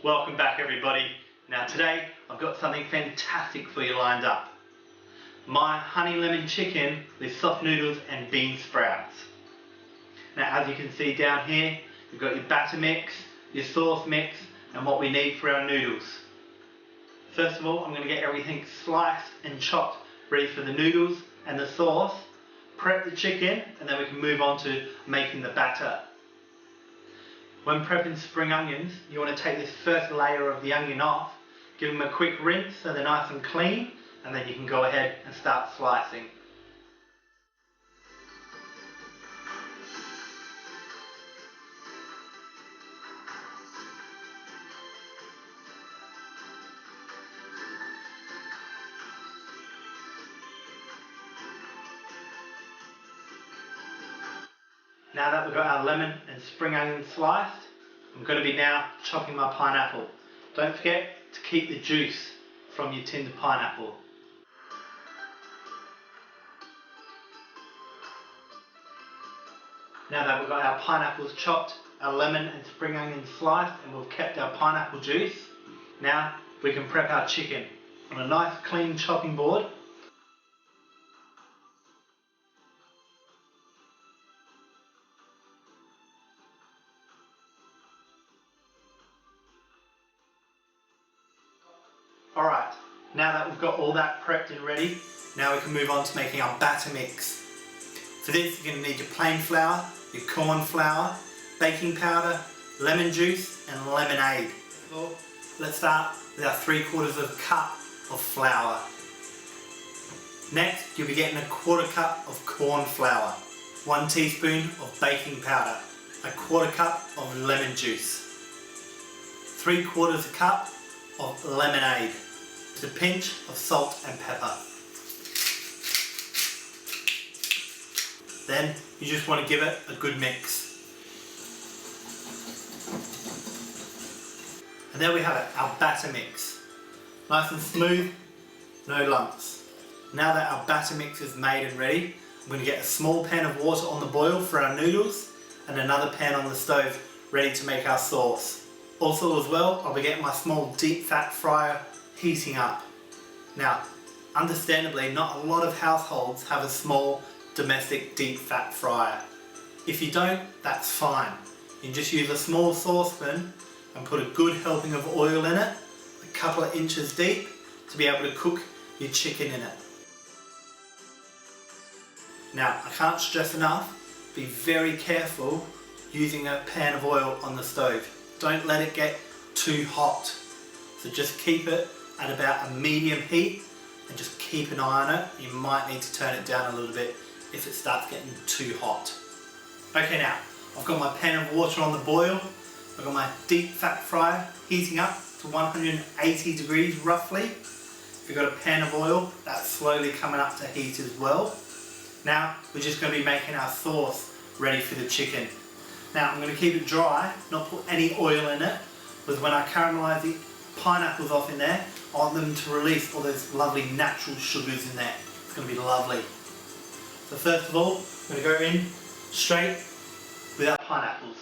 Welcome back everybody. Now today I've got something fantastic for you lined up. My honey lemon chicken with soft noodles and bean sprouts. Now as you can see down here, you've got your batter mix, your sauce mix and what we need for our noodles. First of all, I'm going to get everything sliced and chopped ready for the noodles and the sauce, prep the chicken and then we can move on to making the batter. When prepping spring onions, you want to take this first layer of the onion off, give them a quick rinse so they're nice and clean, and then you can go ahead and start slicing. Now that we've got our lemon and spring onion sliced, I'm going to be now chopping my pineapple. Don't forget to keep the juice from your tinned pineapple. Now that we've got our pineapples chopped, our lemon and spring onion sliced, and we've kept our pineapple juice, now we can prep our chicken on a nice clean chopping board. Alright, now that we've got all that prepped and ready, now we can move on to making our batter mix. For this you're going to need your plain flour, your corn flour, baking powder, lemon juice and lemonade. So let's start with our 3/4 cup of flour. Next you'll be getting a 1/4 cup of corn flour, 1 teaspoon of baking powder, a 1/4 cup of lemon juice, 3/4 cup of lemonade, a pinch of salt and pepper. Then you just want to give it a good mix. And there we have it, our batter mix. Nice and smooth, no lumps. Now that our batter mix is made and ready, I'm going to get a small pan of water on the boil for our noodles and another pan on the stove ready to make our sauce. Also as well, I'll be getting my small deep fat fryer heating up. Now, understandably, not a lot of households have a small domestic deep fat fryer. If you don't, that's fine. You can just use a small saucepan and put a good helping of oil in it, a couple of inches deep, to be able to cook your chicken in it. Now, I can't stress enough, be very careful using a pan of oil on the stove. Don't let it get too hot. So just keep it at about a medium heat and just keep an eye on it. You might need to turn it down a little bit if it starts getting too hot. Okay, now I've got my pan of water on the boil. I've got my deep fat fryer heating up to 180 degrees roughly. If you've got a pan of oil, that's slowly coming up to heat as well. Now we're just going to be making our sauce ready for the chicken. Now I'm going to keep it dry, not put any oil in it, because when I caramelise the pineapples off in there, I want them to release all those lovely natural sugars in there. It's going to be lovely. So first of all, I'm going to go in straight with our pineapples.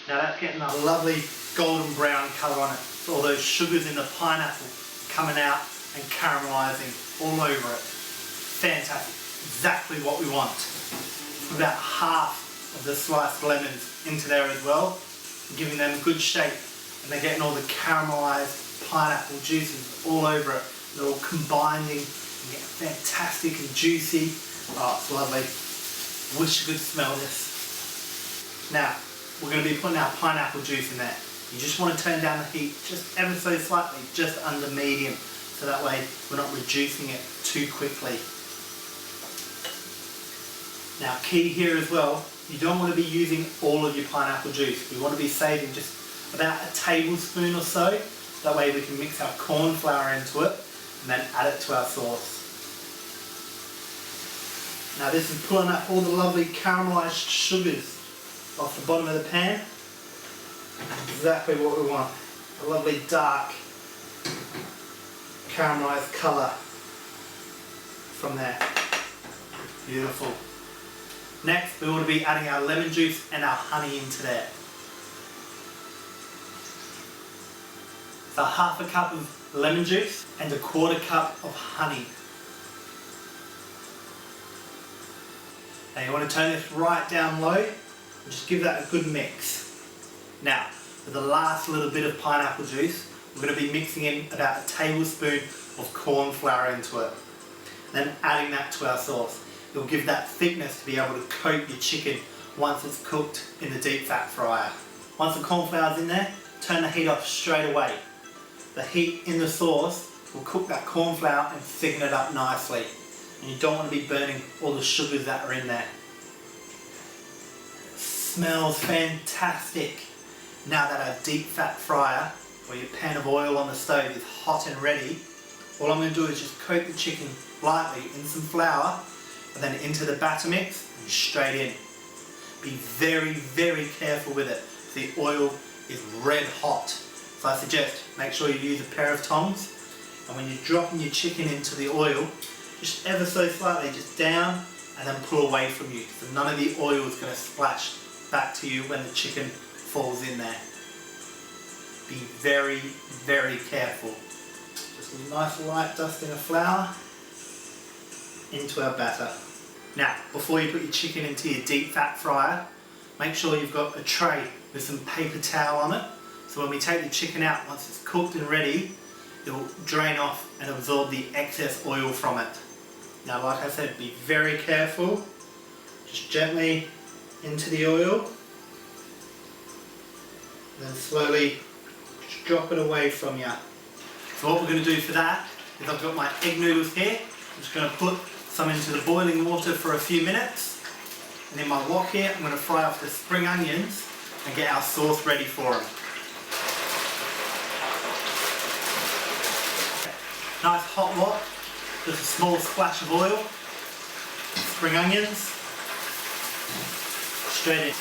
Now that's getting a lovely golden brown colour on it. So all those sugars in the pineapple coming out and caramelising all over it. Fantastic. Exactly what we want. About half of the sliced lemons into there as well, giving them a good shape. And they're getting all the caramelised pineapple juices all over it. They're all combining and getting fantastic and juicy. Oh, it's lovely. Wish you could smell this. Now, we're going to be putting our pineapple juice in there. You just want to turn down the heat just ever so slightly, just under medium, so that way we're not reducing it too quickly. Now key here as well, you don't want to be using all of your pineapple juice. We want to be saving just about a tablespoon or so. That way we can mix our corn flour into it and then add it to our sauce. Now this is pulling up all the lovely caramelised sugars off the bottom of the pan. Exactly what we want. A lovely dark caramelised colour from there. Beautiful. Next we want to be adding our lemon juice and our honey into there. So half a cup of lemon juice and a quarter cup of honey. Now you want to turn this right down low and just give that a good mix. Now, for the last little bit of pineapple juice, we're going to be mixing in about a tablespoon of corn flour into it. Then adding that to our sauce. It'll give that thickness to be able to coat your chicken once it's cooked in the deep fat fryer. Once the corn flour's in there, turn the heat off straight away. The heat in the sauce will cook that corn flour and thicken it up nicely. And you don't want to be burning all the sugars that are in there. It smells fantastic. Now that our deep fat fryer or your pan of oil on the stove is hot and ready, all I'm going to do is just coat the chicken lightly in some flour and then into the batter mix and straight in. Be very, very careful with it. The oil is red hot. So I suggest make sure you use a pair of tongs, and when you're dropping your chicken into the oil, just ever so slightly, just down and then pull away from you. So none of the oil is going to splash back to you when the chicken falls in there. Be very, very careful. Just a nice light dusting of flour into our batter. Now, before you put your chicken into your deep fat fryer, make sure you've got a tray with some paper towel on it. So when we take the chicken out, once it's cooked and ready, it will drain off and absorb the excess oil from it. Now, like I said, be very careful. Just gently into the oil. Then slowly just drop it away from you. So what we're going to do for that is I've got my egg noodles here. I'm just going to put some into the boiling water for a few minutes. And in my wok here, I'm going to fry off the spring onions and get our sauce ready for them. Nice hot wok. Just a small splash of oil, spring onions, straight in.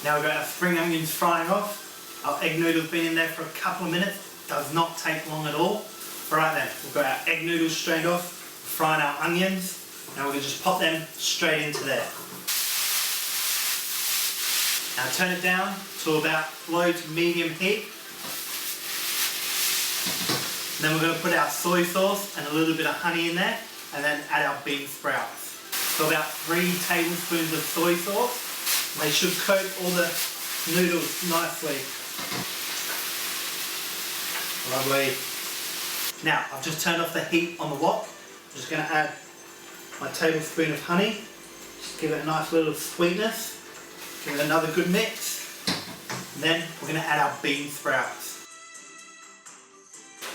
Now we've got our spring onions frying off. Our egg noodles been in there for a couple of minutes. Does not take long at all. Alright then, we've got our egg noodles strained off, frying our onions. Now we're going to just pop them straight into there. Now turn it down to about low to medium heat. Then we're going to put our soy sauce and a little bit of honey in there, and then add our bean sprouts. So about 3 tablespoons of soy sauce. They should coat all the noodles nicely. Lovely. Now I've just turned off the heat on the wok. I'm just going to add my tablespoon of honey. Just give it a nice little sweetness. Give it another good mix. And then we're going to add our bean sprouts.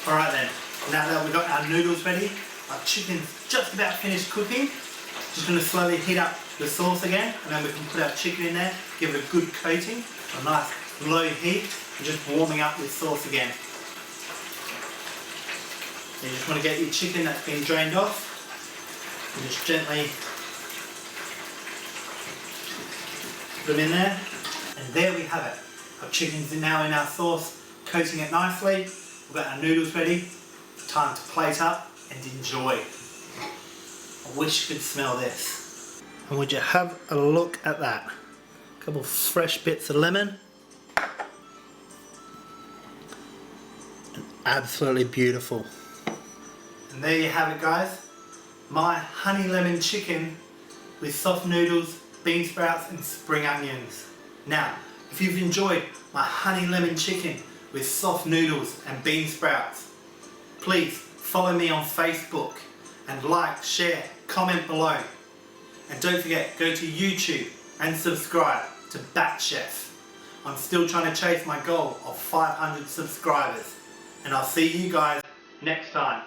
Alright then, now that we've got our noodles ready, our chicken's just about finished cooking. Just going to slowly heat up the sauce again, and then we can put our chicken in there, give it a good coating, a nice low heat, and just warming up this sauce again. You just want to get your chicken that's been drained off, and just gently put them in there, and there we have it. Our chicken's now in our sauce, coating it nicely. We've got our noodles ready. Time to plate up and enjoy. I wish you could smell this. And would you have a look at that? A couple of fresh bits of lemon. And absolutely beautiful. And there you have it, guys. My honey lemon chicken with soft noodles, bean sprouts and spring onions. Now, if you've enjoyed my honey lemon chicken with soft noodles and bean sprouts, please follow me on Facebook and like, share, comment below. And don't forget, go to YouTube and subscribe to Bat Chef. I'm still trying to chase my goal of 500 subscribers. And I'll see you guys next time.